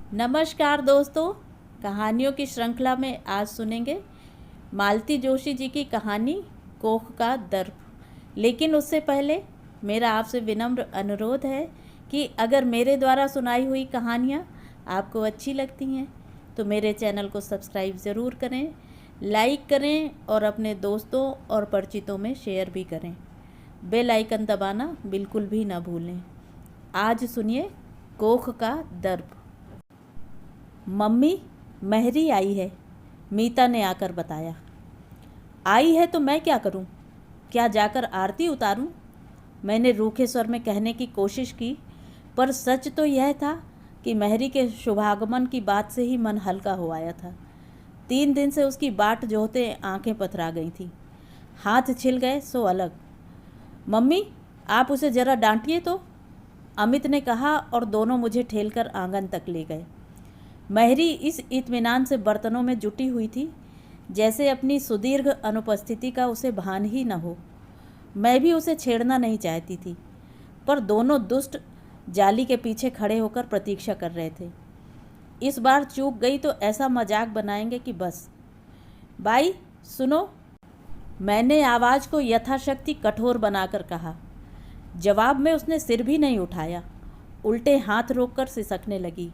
नमस्कार दोस्तों। कहानियों की श्रृंखला में आज सुनेंगे मालती जोशी जी की कहानी कोख का दर्प। लेकिन उससे पहले मेरा आपसे विनम्र अनुरोध है कि अगर मेरे द्वारा सुनाई हुई कहानियाँ आपको अच्छी लगती हैं तो मेरे चैनल को सब्सक्राइब ज़रूर करें, लाइक करें और अपने दोस्तों और परिचितों में शेयर भी करें। बेल आइकन दबाना बिल्कुल भी ना भूलें। आज सुनिए कोख का दर्प। मम्मी, मेहरी आई है, मीता ने आकर बताया। आई है तो मैं क्या करूं? क्या जाकर आरती उतारूं? मैंने रूखे स्वर में कहने की कोशिश की, पर सच तो यह था कि मेहरी के शुभागमन की बात से ही मन हल्का हो आया था। 3 दिन से उसकी बाट जोहते आंखें पथरा गई थीं। हाथ छिल गए सो अलग। मम्मी, आप उसे ज़रा डांटिए तो, अमित ने कहा और दोनों मुझे ठेलकर आंगन तक ले गए। मेहरी इस इत्मीनान से बर्तनों में जुटी हुई थी जैसे अपनी सुदीर्घ अनुपस्थिति का उसे भान ही न हो। मैं भी उसे छेड़ना नहीं चाहती थी, पर दोनों दुष्ट जाली के पीछे खड़े होकर प्रतीक्षा कर रहे थे। इस बार चूक गई तो ऐसा मजाक बनाएंगे कि बस। बाई सुनो, मैंने आवाज़ को यथाशक्ति कठोर बनाकर कहा। जवाब में उसने सिर भी नहीं उठाया, उल्टे हाथ रोककर सिसकने लगी।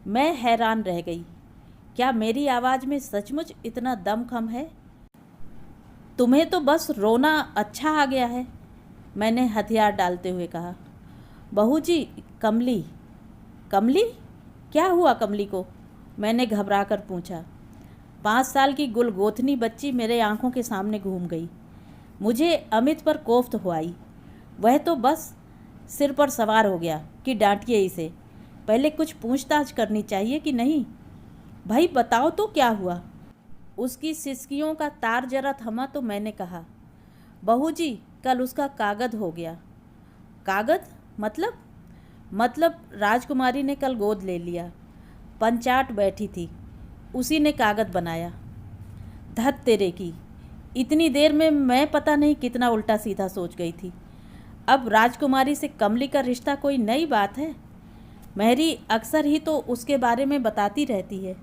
मैं हैरान रह गई। क्या मेरी आवाज़ में सचमुच इतना दमखम है? तुम्हें तो बस रोना अच्छा आ गया है, मैंने हथियार डालते हुए कहा। बहू जी, कमली। कमली? क्या हुआ कमली को? मैंने घबराकर पूछा। 5 साल की गुलगोथनी बच्ची मेरे आंखों के सामने घूम गई। मुझे अमित पर कोफ्त हो आई। वह तो बस सिर पर सवार हो गया कि डांटिए इसे। पहले कुछ पूछताछ करनी चाहिए कि नहीं? भाई बताओ तो क्या हुआ? उसकी सिसकियों का तार जरा थमा तो मैंने कहा, बहू जी, कल उसका कागद हो गया। कागद? मतलब राजकुमारी ने कल गोद ले लिया। पंचाट बैठी थी, उसी ने कागद बनाया। धत तेरे की, इतनी देर में मैं पता नहीं कितना उल्टा सीधा सोच गई थी। अब राजकुमारी से कमली का रिश्ता कोई नई बात है? मेहरी अक्सर ही तो उसके बारे में बताती रहती है।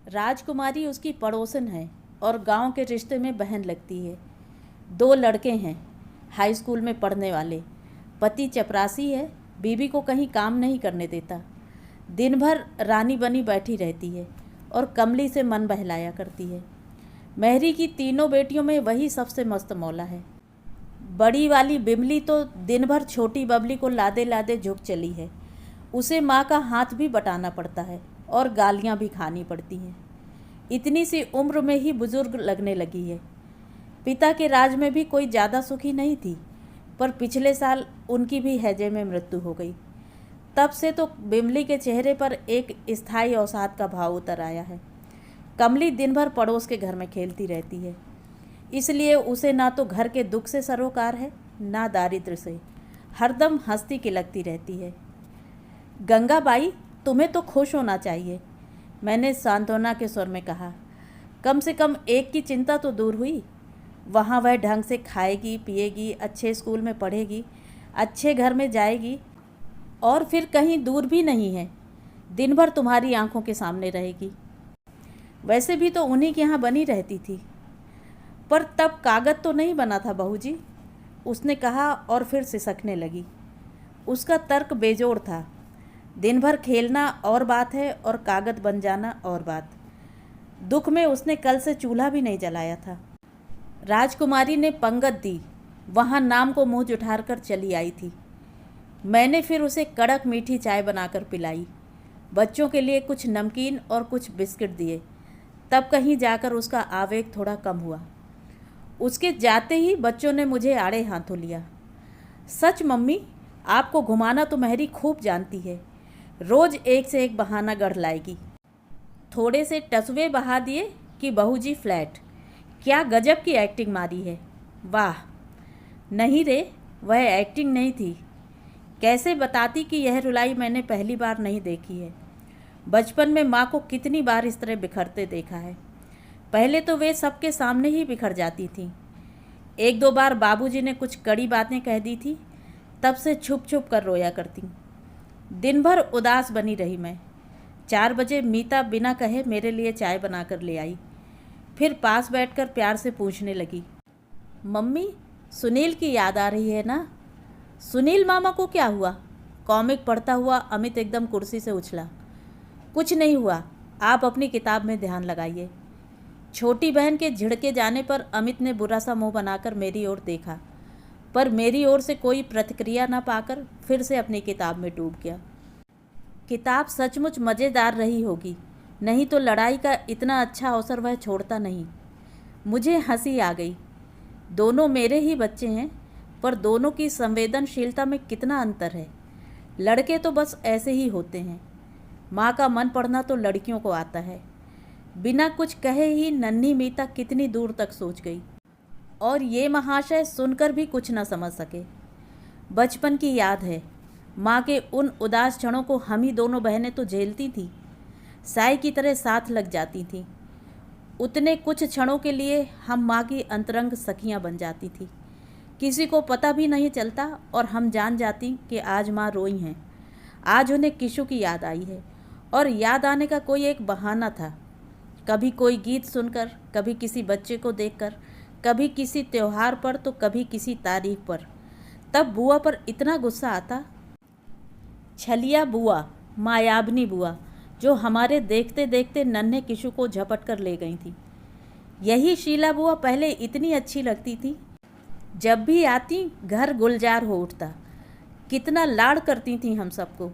राजकुमारी उसकी पड़ोसन है और गांव के रिश्ते में बहन लगती है। 2 लड़के हैं, हाई स्कूल में पढ़ने वाले। पति चपरासी है, बीवी को कहीं काम नहीं करने देता। दिन भर रानी बनी बैठी रहती है और कमली से मन बहलाया करती है। मेहरी की 3 बेटियों में वही सबसे मस्त मौला है। बड़ी वाली बिमली तो दिन भर छोटी बबली को लादे लादे झुक चली है। उसे माँ का हाथ भी बटाना पड़ता है और गालियाँ भी खानी पड़ती हैं। इतनी सी उम्र में ही बुजुर्ग लगने लगी है। पिता के राज में भी कोई ज़्यादा सुखी नहीं थी, पर पिछले साल उनकी भी हैजे में मृत्यु हो गई। तब से तो बिमली के चेहरे पर एक स्थायी अवसाद का भाव उतर आया है। कमली दिन भर पड़ोस के घर में खेलती रहती है, इसलिए उसे ना तो घर के दुख से सरोकार है, ना दारिद्र्य से। हरदम हंसती खिलकती रहती है। गंगाबाई, तुम्हें तो खुश होना चाहिए, मैंने सांत्वना के स्वर में कहा। कम से कम एक की चिंता तो दूर हुई। वहाँ वह ढंग से खाएगी पिएगी, अच्छे स्कूल में पढ़ेगी, अच्छे घर में जाएगी और फिर कहीं दूर भी नहीं है, दिन भर तुम्हारी आंखों के सामने रहेगी। वैसे भी तो उन्हीं के यहाँ बनी रहती थी। पर तब कागज तो नहीं बना था बहू जी, उसने कहा और फिर सिसकने लगी। उसका तर्क बेजोड़ था। दिन भर खेलना और बात है और कागज बन जाना और बात। दुख में उसने कल से चूल्हा भी नहीं जलाया था। राजकुमारी ने पंगत दी, वहाँ नाम को मुँह जुठार कर चली आई थी। मैंने फिर उसे कड़क मीठी चाय बनाकर पिलाई, बच्चों के लिए कुछ नमकीन और कुछ बिस्किट दिए। तब कहीं जाकर उसका आवेग थोड़ा कम हुआ। उसके जाते ही बच्चों ने मुझे आड़े हाथों लिया। सच मम्मी, आपको घुमाना तो मेहरी खूब जानती है, रोज़ एक से एक बहाना गढ़ लाएगी। थोड़े से टसवे बहा दिए कि बहू जी फ्लैट। क्या गजब की एक्टिंग मारी है, वाह। नहीं रे, वह एक्टिंग नहीं थी। कैसे बताती कि यह रुलाई मैंने पहली बार नहीं देखी है। बचपन में माँ को कितनी बार इस तरह बिखरते देखा है। पहले तो वे सबके सामने ही बिखर जाती थीं। 1-2 बार बाबूजी ने कुछ कड़ी बातें कह दी थी, तब से छुप छुप कर रोया करती। दिन भर उदास बनी रही मैं। 4 बजे मीता बिना कहे मेरे लिए चाय बनाकर ले आई। फिर पास बैठकर प्यार से पूछने लगी, मम्मी सुनील की याद आ रही है ना? सुनील मामा को क्या हुआ? कॉमिक पढ़ता हुआ अमित एकदम कुर्सी से उछला। कुछ नहीं हुआ, आप अपनी किताब में ध्यान लगाइए। छोटी बहन के झिड़के जाने पर अमित ने बुरा सा मुंह बनाकर मेरी ओर देखा, पर मेरी ओर से कोई प्रतिक्रिया न पाकर फिर से अपनी किताब में डूब गया। किताब सचमुच मज़ेदार रही होगी, नहीं तो लड़ाई का इतना अच्छा अवसर वह छोड़ता नहीं। मुझे हंसी आ गई। दोनों मेरे ही बच्चे हैं, पर दोनों की संवेदनशीलता में कितना अंतर है। लड़के तो बस ऐसे ही होते हैं। माँ का मन पढ़ना तो लड़कियों को आता है। बिना कुछ कहे ही नन्ही मीता कितनी दूर तक सोच गई, और ये महाशय सुनकर भी कुछ न समझ सके। बचपन की याद है, माँ के उन उदास क्षणों को हम ही दोनों बहनें तो झेलती थी, साई की तरह साथ लग जाती थीं। उतने कुछ क्षणों के लिए हम माँ की अंतरंग सखियाँ बन जाती थी। किसी को पता भी नहीं चलता और हम जान जाती कि आज माँ रोई हैं। आज उन्हें किशु की याद आई है, और याद आने का कोई एक बहाना था। कभी कोई गीत सुनकर, कभी किसी बच्चे को देखकर, कभी किसी त्योहार पर तो कभी किसी तारीख पर। तब बुआ पर इतना गुस्सा आता। छलिया बुआ, मायाबनी बुआ, जो हमारे देखते देखते नन्हे किशु को झपट कर ले गई थी। यही शीला बुआ पहले इतनी अच्छी लगती थी। जब भी आती घर गुलजार हो उठता। कितना लाड़ करती थी हम सबको।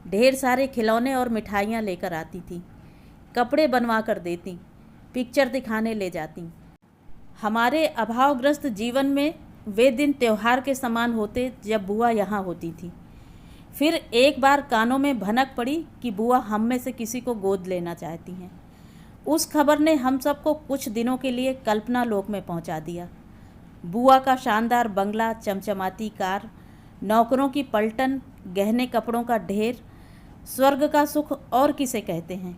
ढेर सारे खिलौने और मिठाइयाँ लेकर आती थी, कपड़े बनवा कर देती, पिक्चर दिखाने ले जाती। हमारे अभावग्रस्त जीवन में वे दिन त्यौहार के समान होते जब बुआ यहाँ होती थी। फिर एक बार कानों में भनक पड़ी कि बुआ हम में से किसी को गोद लेना चाहती हैं। उस खबर ने हम सबको कुछ दिनों के लिए कल्पना लोक में पहुंचा दिया। बुआ का शानदार बंगला, चमचमाती कार, नौकरों की पलटन, गहने कपड़ों का ढेर, स्वर्ग का सुख और किसे कहते हैं।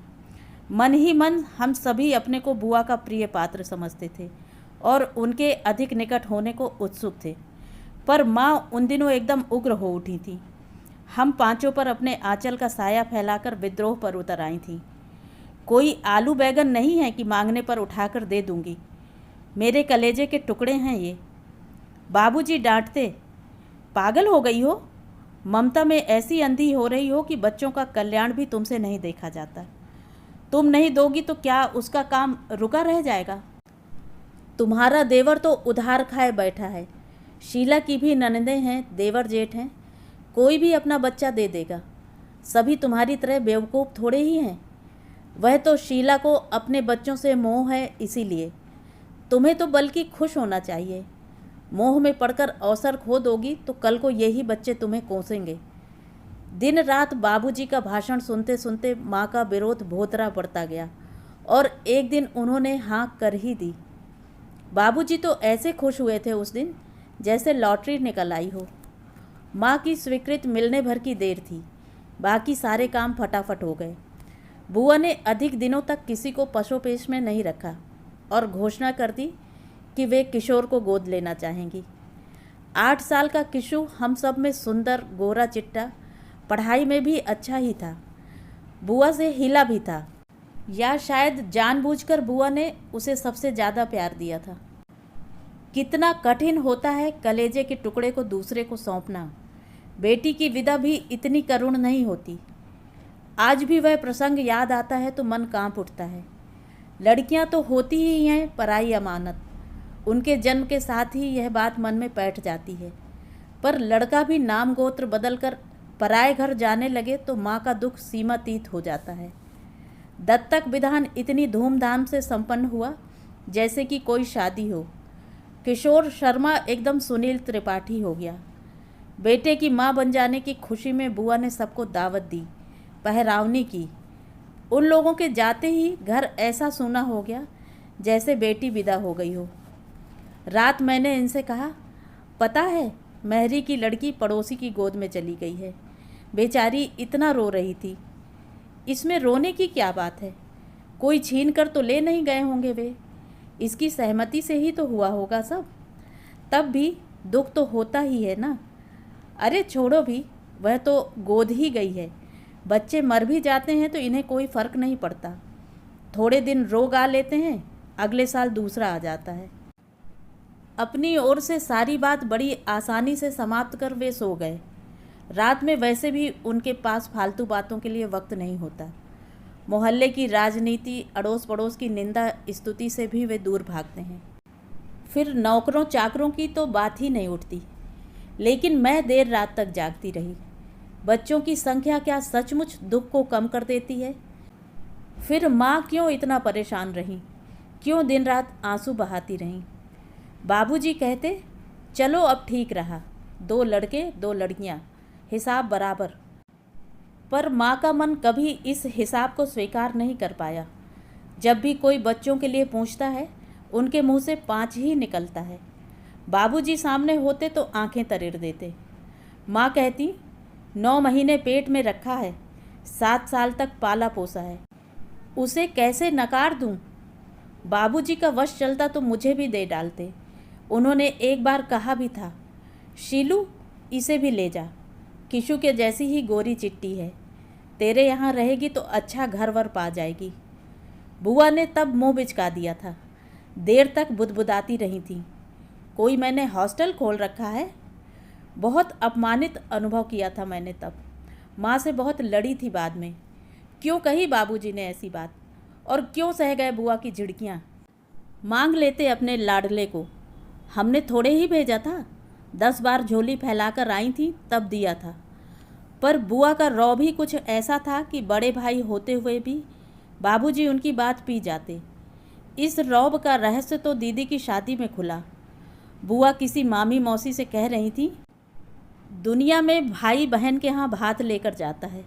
मन ही मन हम सभी अपने को बुआ का प्रिय पात्र समझते थे और उनके अधिक निकट होने को उत्सुक थे। पर माँ उन दिनों एकदम उग्र हो उठी थी। हम पांचों पर अपने आंचल का साया फैलाकर विद्रोह पर उतर आई थी। कोई आलू बैगन नहीं है कि मांगने पर उठाकर दे दूंगी। मेरे कलेजे के टुकड़े हैं ये। बाबूजी डांटते, पागल हो गई हो, ममता में ऐसी अंधी हो रही हो कि बच्चों का कल्याण भी तुमसे नहीं देखा जाता। तुम नहीं दोगी तो क्या उसका काम रुका रह जाएगा? तुम्हारा देवर तो उधार खाए बैठा है। शीला की भी ननदें हैं, देवर जेठ हैं। कोई भी अपना बच्चा दे देगा। सभी तुम्हारी तरह बेवकूफ़ थोड़े ही हैं। वह तो शीला को अपने बच्चों से मोह है, इसीलिए। तुम्हें तो बल्कि खुश होना चाहिए। मोह में पड़कर अवसर खो दोगी तो कल को यही बच्चे तुम्हें कोसेंगे। दिन रात बाबूजी का भाषण सुनते सुनते माँ का विरोध भोतरा पड़ता गया, और एक दिन उन्होंने हाँ कर ही दी। बाबूजी तो ऐसे खुश हुए थे उस दिन जैसे लॉटरी निकल आई हो। माँ की स्वीकृति मिलने भर की देर थी, बाकी सारे काम फटाफट हो गए। बुआ ने अधिक दिनों तक किसी को पशोपेश में नहीं रखा और घोषणा कर दी कि वे किशोर को गोद लेना चाहेंगी। 8 साल का किशु हम सब में सुंदर, गोरा चिट्टा, पढ़ाई में भी अच्छा ही था, बुआ से हिला भी था, या शायद जानबूझकर बुआ ने उसे सबसे ज़्यादा प्यार दिया था। कितना कठिन होता है कलेजे के टुकड़े को दूसरे को सौंपना। बेटी की विदा भी इतनी करुण नहीं होती। आज भी वह प्रसंग याद आता है तो मन कांप उठता है। लड़कियां तो होती ही हैं पराई अमानत। उनके जन्म के साथ ही यह बात मन में बैठ जाती है। पर लड़का भी नाम गोत्र बदलकर पराए घर जाने लगे तो माँ का दुख सीमातीत हो जाता है। दत्तक विधान इतनी धूमधाम से संपन्न हुआ जैसे कि कोई शादी हो। किशोर शर्मा एकदम सुनील त्रिपाठी हो गया। बेटे की माँ बन जाने की खुशी में बुआ ने सबको दावत दी, पहरावनी की। उन लोगों के जाते ही घर ऐसा सूना हो गया जैसे बेटी विदा हो गई हो। रात मैंने इनसे कहा, पता है महरी की लड़की पड़ोसी की गोद में चली गई है। बेचारी इतना रो रही थी। इसमें रोने की क्या बात है? कोई छीन कर तो ले नहीं गए होंगे वे। इसकी सहमति से ही तो हुआ होगा सब। तब भी दुख तो होता ही है ना। अरे छोड़ो भी, वह तो गोद ही गई है। बच्चे मर भी जाते हैं तो इन्हें कोई फ़र्क नहीं पड़ता। थोड़े दिन रोग आ लेते हैं, अगले साल दूसरा आ जाता है। अपनी ओर से सारी बात बड़ी आसानी से समाप्त कर वे सो गए। रात में वैसे भी उनके पास फालतू बातों के लिए वक्त नहीं होता। मोहल्ले की राजनीति, अड़ोस पड़ोस की निंदा स्तुति से भी वे दूर भागते हैं। फिर नौकरों चाकरों की तो बात ही नहीं उठती। लेकिन मैं देर रात तक जागती रही। बच्चों की संख्या क्या सचमुच दुख को कम कर देती है? फिर माँ क्यों इतना परेशान रही? क्यों दिन रात आंसू बहाती रहीं? बाबूजी कहते, चलो अब ठीक रहा, 2 लड़के 2 लड़कियाँ, हिसाब बराबर। पर माँ का मन कभी इस हिसाब को स्वीकार नहीं कर पाया। जब भी कोई बच्चों के लिए पूछता है, उनके मुंह से 5 ही निकलता है। बाबूजी सामने होते तो आंखें तरेड़ देते। माँ कहती, 9 महीने पेट में रखा है, 7 साल तक पाला पोसा है, उसे कैसे नकार दूँ? बाबूजी का वश चलता तो मुझे भी दे डालते। उन्होंने एक बार कहा भी था, शीलू इसे भी ले जा, किशु के जैसी ही गोरी चिट्टी है, तेरे यहाँ रहेगी तो अच्छा घर वर पा जाएगी। बुआ ने तब मुँह बिचका दिया था। देर तक बुदबुदाती रही थी, कोई मैंने हॉस्टल खोल रखा है? बहुत अपमानित अनुभव किया था मैंने तब। माँ से बहुत लड़ी थी बाद में। क्यों कही बाबूजी ने ऐसी बात, और क्यों सह गए बुआ की झिड़कियाँ? मांग लेते अपने लाडले को, हमने थोड़े ही भेजा था, 10 बार झोली फैलाकर आई थी तब दिया था। पर बुआ का रौ भी कुछ ऐसा था कि बड़े भाई होते हुए भी बाबूजी उनकी बात पी जाते। इस रौब का रहस्य तो दीदी की शादी में खुला। बुआ किसी मामी मौसी से कह रही थी, दुनिया में भाई बहन के यहाँ भात लेकर जाता है,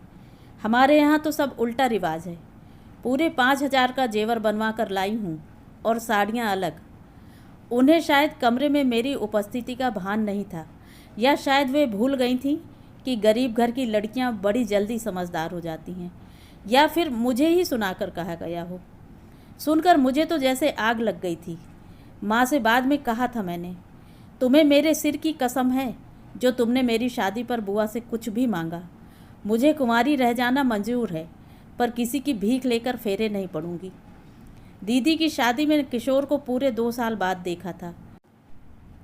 हमारे यहाँ तो सब उल्टा रिवाज है। पूरे 5,000 का जेवर बनवा कर लाई हूँ, और साड़ियाँ अलग। उन्हें शायद कमरे में मेरी उपस्थिति का भान नहीं था, या शायद वे भूल गई थीं कि गरीब घर की लड़कियाँ बड़ी जल्दी समझदार हो जाती हैं, या फिर मुझे ही सुनाकर कहा गया हो। सुनकर मुझे तो जैसे आग लग गई थी। माँ से बाद में कहा था मैंने, तुम्हें मेरे सिर की कसम है जो तुमने मेरी शादी पर बुआ से कुछ भी मांगा। मुझे कुंवारी रह जाना मंजूर है, पर किसी की भीख लेकर फेरे नहीं पड़ूंगी। दीदी की शादी में किशोर को पूरे 2 साल बाद देखा था।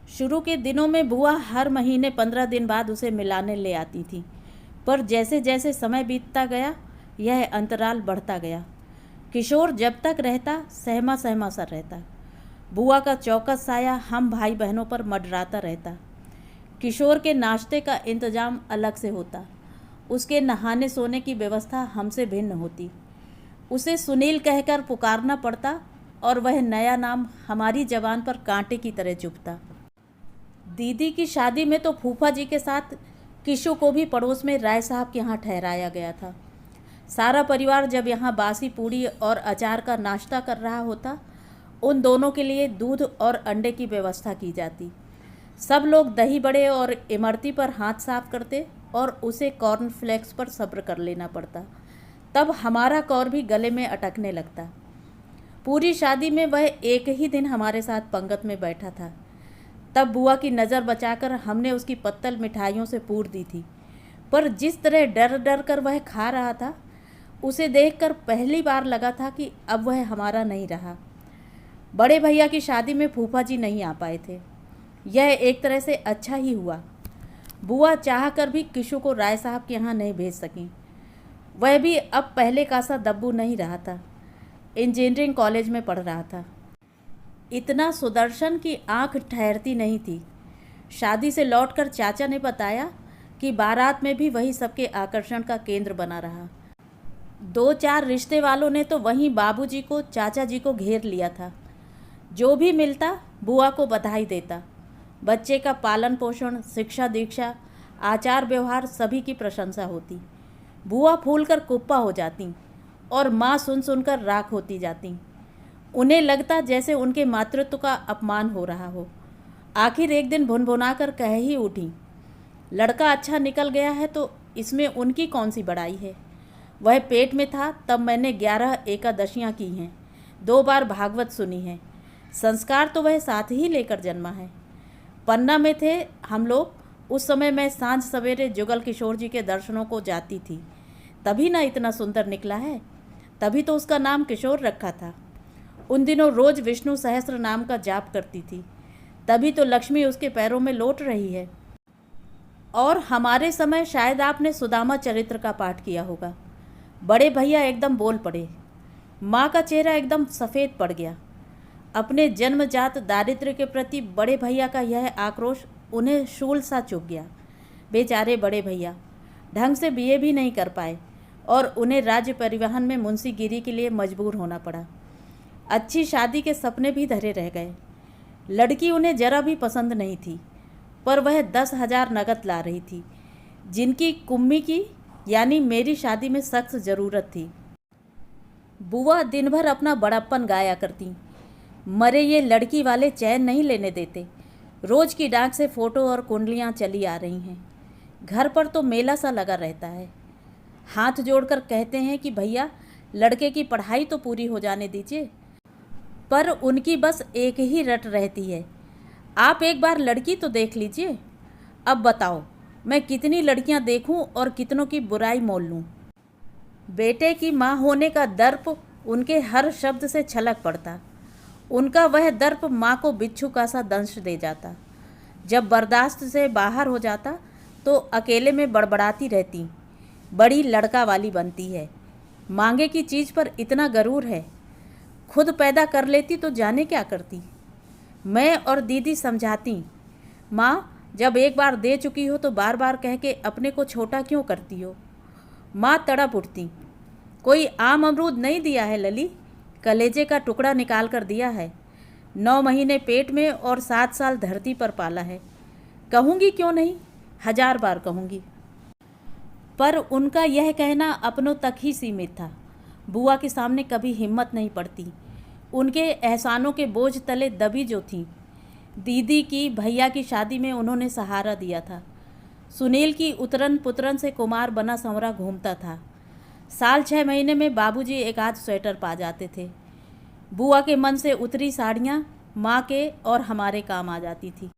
शुरू के दिनों में बुआ हर महीने 15 दिन बाद उसे मिलाने ले आती थी, पर जैसे जैसे समय बीतता गया यह अंतराल बढ़ता गया। किशोर जब तक रहता सहमा सहमा सा रहता। बुआ का चौकस साया हम भाई बहनों पर मंडराता रहता। किशोर के नाश्ते का इंतजाम अलग से होता, उसके नहाने सोने की व्यवस्था हमसे भिन्न होती। उसे सुनील कहकर पुकारना पड़ता, और वह नया नाम हमारी जबान पर कांटे की तरह चुभता। दीदी की शादी में तो फूफा जी के साथ किशु को भी पड़ोस में राय साहब के यहाँ ठहराया गया था। सारा परिवार जब यहाँ बासी पूड़ी और अचार का नाश्ता कर रहा होता, उन दोनों के लिए दूध और अंडे की व्यवस्था की जाती। सब लोग दही बड़े और इमरती पर हाथ साफ करते, और उसे कॉर्नफ्लेक्स पर सब्र कर लेना पड़ता। तब हमारा कौर भी गले में अटकने लगता। पूरी शादी में वह एक ही दिन हमारे साथ पंगत में बैठा था। तब बुआ की नज़र बचाकर हमने उसकी पत्तल मिठाइयों से पूर दी थी, पर जिस तरह डर डर कर वह खा रहा था, उसे देखकर पहली बार लगा था कि अब वह हमारा नहीं रहा। बड़े भैया की शादी में फूफा जी नहीं आ पाए थे। यह एक तरह से अच्छा ही हुआ। बुआ चाह कर भी किशु को राय साहब के यहाँ नहीं भेज सकीं। वह भी अब पहले का सा दब्बू नहीं रहा था, इंजीनियरिंग कॉलेज में पढ़ रहा था। इतना सुदर्शन की आंख ठहरती नहीं थी। शादी से लौटकर चाचा ने बताया कि बारात में भी वही सबके आकर्षण का केंद्र बना रहा। 2-4 रिश्ते वालों ने तो वहीं बाबूजी को, चाचा जी को घेर लिया था। जो भी मिलता बुआ को बधाई देता। बच्चे का पालन पोषण, शिक्षा दीक्षा, आचार व्यवहार सभी की प्रशंसा होती। बुआ फूलकर कुप्पा हो जाती, और माँ सुन सुनकर राख होती जाती। उन्हें लगता जैसे उनके मातृत्व का अपमान हो रहा हो। आखिर एक दिन भुनभुनाकर कह ही उठी, लड़का अच्छा निकल गया है तो इसमें उनकी कौन सी बड़ाई है। वह पेट में था तब मैंने 11 एकादशियाँ की हैं, 2 बार भागवत सुनी है। संस्कार तो वह साथ ही लेकर जन्मा है। पन्ना में थे हम लोग, उस समय मैं सांझ सवेरे जुगल किशोर जी के दर्शनों को जाती थी। तभी ना इतना सुंदर निकला है, तभी तो उसका नाम किशोर रखा था। उन दिनों रोज विष्णु सहस्त्र नाम का जाप करती थी, तभी तो लक्ष्मी उसके पैरों में लौट रही है। और हमारे समय शायद आपने सुदामा चरित्र का पाठ किया होगा। बड़े भैया एकदम बोल पड़े। माँ का चेहरा एकदम सफ़ेद पड़ गया। अपने जन्मजात दारिद्र्य के प्रति बड़े भैया का यह आक्रोश उन्हें शूल सा चुभ गया। बेचारे बड़े भैया ढंग से बीए भी नहीं कर पाए और उन्हें राज्य परिवहन में मुंशीगिरी के लिए मजबूर होना पड़ा। अच्छी शादी के सपने भी धरे रह गए। लड़की उन्हें जरा भी पसंद नहीं थी, पर वह 10,000 नकद ला रही थी, जिनकी कुम्मी की यानी मेरी शादी में सख्त ज़रूरत थी। बुआ दिन भर अपना बड़प्पन गाया करती। मरे ये लड़की वाले चैन नहीं लेने देते। रोज की डाक से फ़ोटो और कुंडलियाँ चली आ रही हैं। घर पर तो मेला सा लगा रहता है। हाथ जोड़कर कहते हैं कि भैया लड़के की पढ़ाई तो पूरी हो जाने दीजिए, पर उनकी बस एक ही रट रहती है, आप एक बार लड़की तो देख लीजिए। अब बताओ मैं कितनी लड़कियां देखूं और कितनों की बुराई मोल लूं। बेटे की माँ होने का दर्प उनके हर शब्द से छलक पड़ता। उनका वह दर्प माँ को बिच्छू का सा दंश दे जाता। जब बर्दाश्त से बाहर हो जाता तो अकेले में बड़बड़ाती रहती, बड़ी लड़का वाली बनती है, मांगे की चीज़ पर इतना गरूर है, खुद पैदा कर लेती तो जाने क्या करती। मैं और दीदी समझाती, माँ जब एक बार दे चुकी हो तो बार बार कह के अपने को छोटा क्यों करती हो। माँ तड़प उठती, कोई आम अमरूद नहीं दिया है लली, कलेजे का टुकड़ा निकाल कर दिया है। 9 महीने पेट में और 7 साल धरती पर पाला है। कहूँगी क्यों नहीं, 1000 बार कहूँगी। पर उनका यह कहना अपनों तक ही सीमित था। बुआ के सामने कभी हिम्मत नहीं पड़ती। उनके एहसानों के बोझ तले दबी जो थी। दीदी की भैया की शादी में उन्होंने सहारा दिया था। सुनील की उतरन पुतरन से कुमार बना संवरा घूमता था। साल 6 महीने में बाबूजी एक आध स्वेटर पा जाते थे। बुआ के मन से उतरी साड़ियाँ माँ के और हमारे काम आ जाती थी।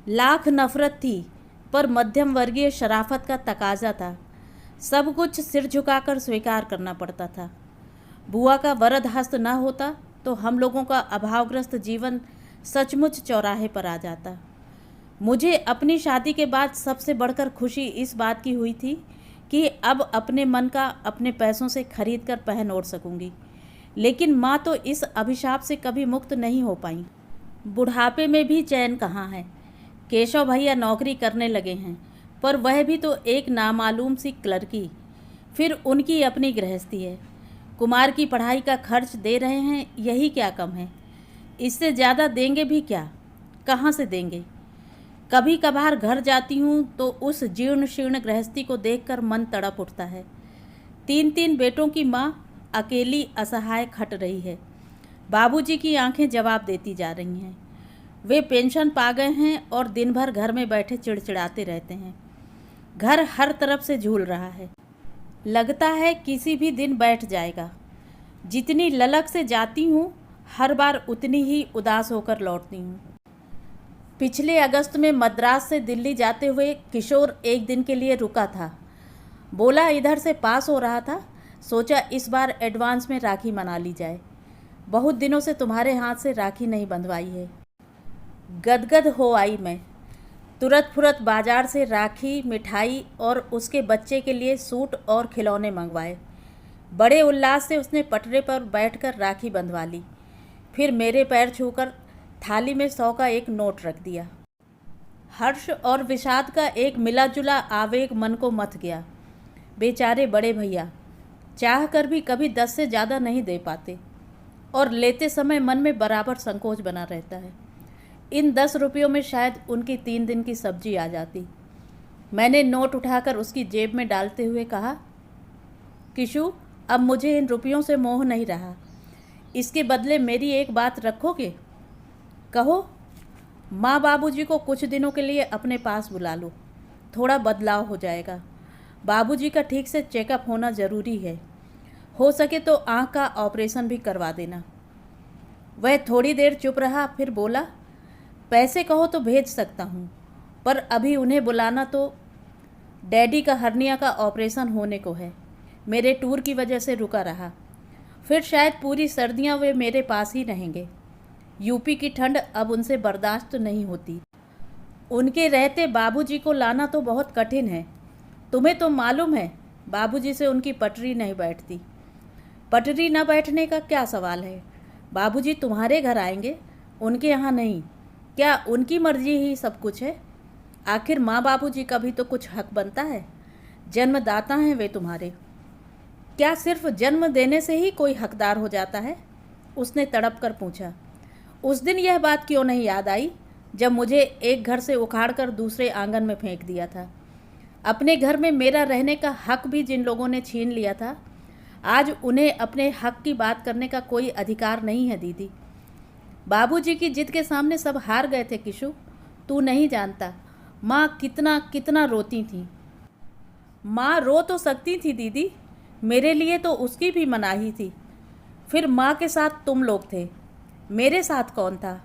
लाख नफरत थी, पर मध्यम वर्गीय शराफत का तकाजा था। सब कुछ सिर झुकाकर स्वीकार करना पड़ता था। बुआ का वरद हस्त न होता तो हम लोगों का अभावग्रस्त जीवन सचमुच चौराहे पर आ जाता। मुझे अपनी शादी के बाद सबसे बढ़कर खुशी इस बात की हुई थी कि अब अपने मन का अपने पैसों से खरीद कर पहन ओढ़ सकूंगी। लेकिन माँ तो इस अभिशाप से कभी मुक्त नहीं हो पाई। बुढ़ापे में भी चैन कहाँ है। केशव भैया नौकरी करने लगे हैं, पर वह भी तो एक नामालूम सी क्लर्की। फिर उनकी अपनी गृहस्थी है। कुमार की पढ़ाई का खर्च दे रहे हैं, यही क्या कम है। इससे ज़्यादा देंगे भी क्या, कहाँ से देंगे। कभी कभार घर जाती हूँ तो उस जीर्ण शीर्ण गृहस्थी को देखकर मन तड़प उठता है। 3 बेटों की माँ अकेली असहाय खट रही है। बाबूजी की आंखें जवाब देती जा रही हैं। वे पेंशन पा गए हैं और दिन भर घर में बैठे चिड़चिड़ाते रहते हैं। घर हर तरफ से झूल रहा है, लगता है किसी भी दिन बैठ जाएगा। जितनी ललक से जाती हूँ हर बार उतनी ही उदास होकर लौटती हूँ। पिछले अगस्त में मद्रास से दिल्ली जाते हुए किशोर एक दिन के लिए रुका था। बोला इधर से पास हो रहा था, सोचा इस बार एडवांस में राखी मना ली जाए। बहुत दिनों से तुम्हारे हाथ से राखी नहीं बंधवाई है। गदगद हो आई मैं। तुरंत फुरत बाजार से राखी, मिठाई और उसके बच्चे के लिए सूट और खिलौने मंगवाए। बड़े उल्लास से उसने पटरे पर बैठकर राखी बंधवा ली। फिर मेरे पैर छूकर थाली में 100 का एक नोट रख दिया। हर्ष और विषाद का एक मिला जुला आवेग मन को मथ गया। बेचारे बड़े भैया चाह कर भी कभी 10 से ज़्यादा नहीं दे पाते और लेते समय मन में बराबर संकोच बना रहता है। इन 10 रुपयों में शायद उनकी 3 दिन की सब्जी आ जाती। मैंने नोट उठाकर उसकी जेब में डालते हुए कहा, किशु अब मुझे इन रुपयों से मोह नहीं रहा। इसके बदले मेरी एक बात रखोगे? कहो। माँ बाबूजी को कुछ दिनों के लिए अपने पास बुला लो, थोड़ा बदलाव हो जाएगा। बाबूजी का ठीक से चेकअप होना ज़रूरी है। हो सके तो आँख का ऑपरेशन भी करवा देना। वह थोड़ी देर चुप रहा, फिर बोला, पैसे कहो तो भेज सकता हूँ, पर अभी उन्हें बुलाना तो डैडी का हर्निया का ऑपरेशन होने को है। मेरे टूर की वजह से रुका रहा। फिर शायद पूरी सर्दियां वे मेरे पास ही रहेंगे। यूपी की ठंड अब उनसे बर्दाश्त नहीं होती। उनके रहते बाबूजी को लाना तो बहुत कठिन है। तुम्हें तो मालूम है बाबूजी से उनकी पटरी नहीं बैठती। पटरी न बैठने का क्या सवाल है। बाबूजी तुम्हारे घर आएंगे, उनके यहाँ नहीं। क्या उनकी मर्जी ही सब कुछ है? आखिर माँ बाबूजी का भी तो कुछ हक बनता है। जन्मदाता हैं वे तुम्हारे। क्या सिर्फ जन्म देने से ही कोई हकदार हो जाता है? उसने तड़प कर पूछा। उस दिन यह बात क्यों नहीं याद आई जब मुझे एक घर से उखाड़कर दूसरे आंगन में फेंक दिया था? अपने घर में मेरा रहने का हक भी जिन लोगों ने छीन लिया था, आज उन्हें अपने हक की बात करने का कोई अधिकार नहीं है दीदी। बाबूजी की जिद के सामने सब हार गए थे किशु। तू नहीं जानता माँ कितना कितना रोती थी। माँ रो तो सकती थी दीदी, मेरे लिए तो उसकी भी मनाही थी। फिर माँ के साथ तुम लोग थे, मेरे साथ कौन था?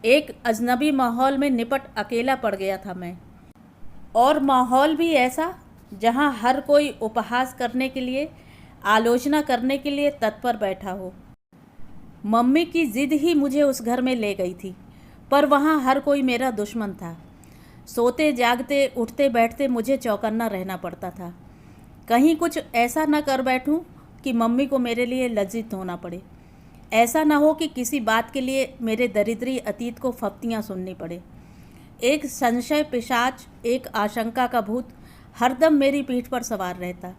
एक अजनबी माहौल में निपट अकेला पड़ गया था मैं। और माहौल भी ऐसा जहाँ हर कोई उपहास करने के लिए, आलोचना करने के लिए तत्पर बैठा हो। मम्मी की जिद ही मुझे उस घर में ले गई थी, पर वहाँ हर कोई मेरा दुश्मन था। सोते जागते उठते बैठते मुझे चौकन्ना रहना पड़ता था। कहीं कुछ ऐसा न कर बैठूं कि मम्मी को मेरे लिए लज्जित होना पड़े। ऐसा न हो कि किसी बात के लिए मेरे दरिद्री अतीत को फप्तियाँ सुननी पड़े। एक संशय पिशाच, एक आशंका का भूत हरदम मेरी पीठ पर सवार रहता।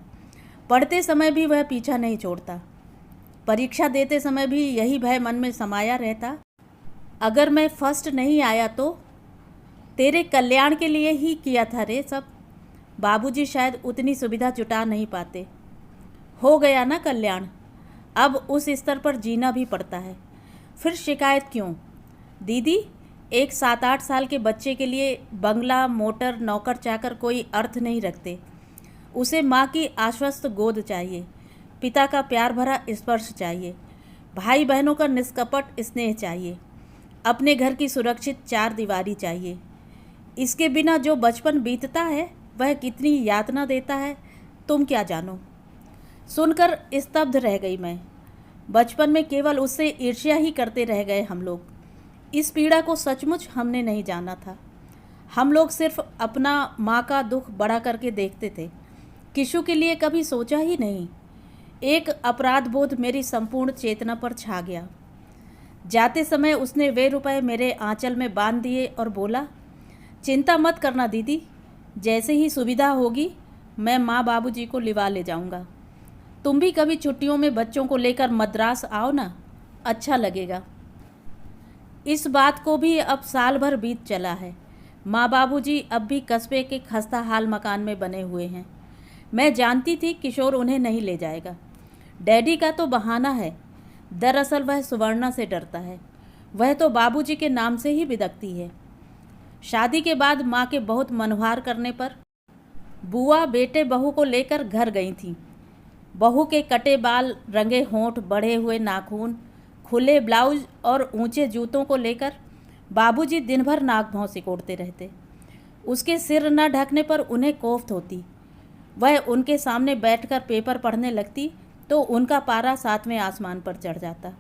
पढ़ते समय भी वह पीछा नहीं छोड़ता। परीक्षा देते समय भी यही भय मन में समाया रहता। अगर मैं फर्स्ट नहीं आया तो तेरे कल्याण के लिए ही किया था रे सब। बाबूजी शायद उतनी सुविधा जुटा नहीं पाते। हो गया ना कल्याण, अब उस स्तर पर जीना भी पड़ता है। फिर शिकायत क्यों? दीदी, एक 7-8 साल के बच्चे के लिए बंगला, मोटर, नौकर चाकर कोई अर्थ नहीं रखते। उसे माँ की आश्वस्त गोद चाहिए, पिता का प्यार भरा स्पर्श चाहिए, भाई बहनों का निष्कपट स्नेह चाहिए, अपने घर की सुरक्षित 4 दीवारी चाहिए। इसके बिना जो बचपन बीतता है वह कितनी यातना देता है तुम क्या जानो। सुनकर स्तब्ध रह गई मैं। बचपन में केवल उससे ईर्ष्या ही करते रह गए हम लोग। इस पीड़ा को सचमुच हमने नहीं जाना था। हम लोग सिर्फ अपना माँ का दुख बड़ा करके देखते थे। किशु के लिए कभी सोचा ही नहीं। एक अपराध बोध मेरी संपूर्ण चेतना पर छा गया। जाते समय उसने वे रुपए मेरे आंचल में बांध दिए और बोला, चिंता मत करना दीदी, जैसे ही सुविधा होगी मैं माँ बाबूजी को लिवा ले जाऊंगा। तुम भी कभी छुट्टियों में बच्चों को लेकर मद्रास आओ ना, अच्छा लगेगा। इस बात को भी अब साल भर बीत चला है। माँ बाबूजी अब भी कस्बे के खस्ता हाल मकान में बने हुए हैं। मैं जानती थी किशोर उन्हें नहीं ले जाएगा। डैडी का तो बहाना है, दरअसल वह सुवर्णा से डरता है। वह तो बाबूजी के नाम से ही बिदकती है। शादी के बाद माँ के बहुत मनोहार करने पर बुआ बेटे बहू को लेकर घर गई थी। बहू के कटे बाल, रंगे होंठ, बढ़े हुए नाखून, खुले ब्लाउज और ऊंचे जूतों को लेकर बाबूजी दिन भर नाक भौं सिकोड़ते रहते। उसके सिर न ढकने पर उन्हें कोफ्त होती। वह उनके सामने बैठकर पेपर पढ़ने लगती तो उनका पारा 7वें आसमान पर चढ़ जाता।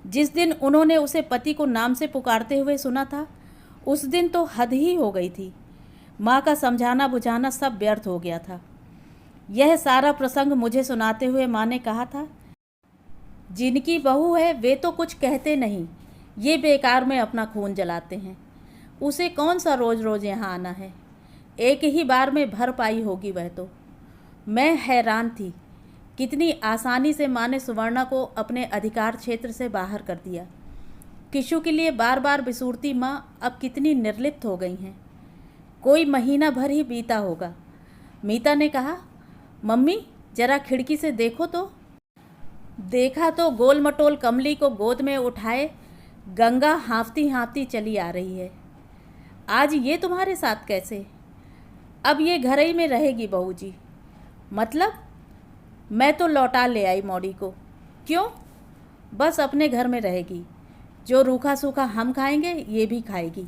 जिस दिन उन्होंने उसे पति को नाम से पुकारते हुए सुना था, उस दिन तो हद ही हो गई थी। माँ का समझाना बुझाना सब व्यर्थ हो गया था। यह सारा प्रसंग मुझे सुनाते हुए माँ ने कहा था, जिनकी बहू है वे तो कुछ कहते नहीं, ये बेकार में अपना खून जलाते हैं। उसे कौन सा रोज़ रोज़ यहाँ आना है, एक ही बार में भर पाई होगी वह तो। मैं हैरान थी, कितनी आसानी से माँ ने सुवर्णा को अपने अधिकार क्षेत्र से बाहर कर दिया। किशु के लिए बार बार बिसूरती माँ अब कितनी निर्लिप्त हो गई हैं। कोई महीना भर ही बीता होगा। मीता ने कहा, मम्मी जरा खिड़की से देखो तो। देखा तो गोल मटोल कमली को गोद में उठाए गंगा हाँफती हाँफती चली आ रही है। आज ये तुम्हारे साथ कैसे? अब ये घर ही में रहेगी बहू जी। मतलब? मैं तो लौटा ले आई मौड़ी को। क्यों? बस अपने घर में रहेगी। जो रूखा सूखा हम खाएंगे ये भी खाएगी,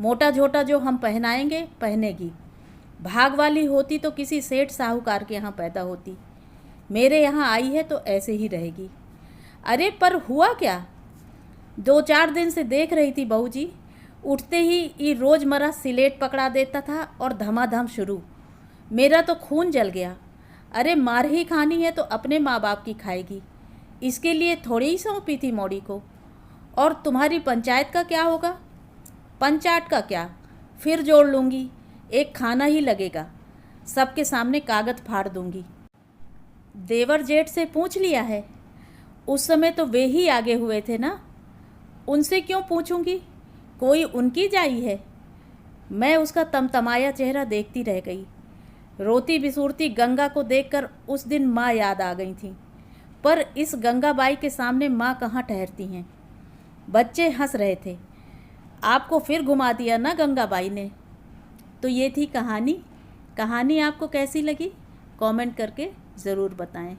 मोटा झोटा जो हम पहनाएंगे पहनेगी। भाग वाली होती तो किसी सेठ साहूकार के यहाँ पैदा होती। मेरे यहाँ आई है तो ऐसे ही रहेगी। अरे पर हुआ क्या? 2-4 दिन से देख रही थी बहू जी, उठते ही ये रोज़मर्रा सिलेट पकड़ा देता था और धमाधम शुरू। मेरा तो खून जल गया। अरे मार ही खानी है तो अपने माँ बाप की खाएगी, इसके लिए थोड़ी ही सौंपी थी मौड़ी को। और तुम्हारी पंचायत का क्या होगा? पंचायत का क्या, फिर जोड़ लूँगी, एक खाना ही लगेगा, सबके सामने कागज़ फाड़ दूँगी। देवर जेठ से पूछ लिया है? उस समय तो वे ही आगे हुए थे ना, उनसे क्यों पूछूंगी? कोई उनकी जाई है? मैं उसका तमतमाया चेहरा देखती रह गई। रोती बिसूरती गंगा को देखकर उस दिन माँ याद आ गई थी, पर इस गंगाबाई के सामने माँ कहाँ ठहरती हैं। बच्चे हंस रहे थे। आपको फिर घुमा दिया ना गंगाबाई ने। तो ये थी कहानी। कहानी आपको कैसी लगी कमेंट करके ज़रूर बताएं।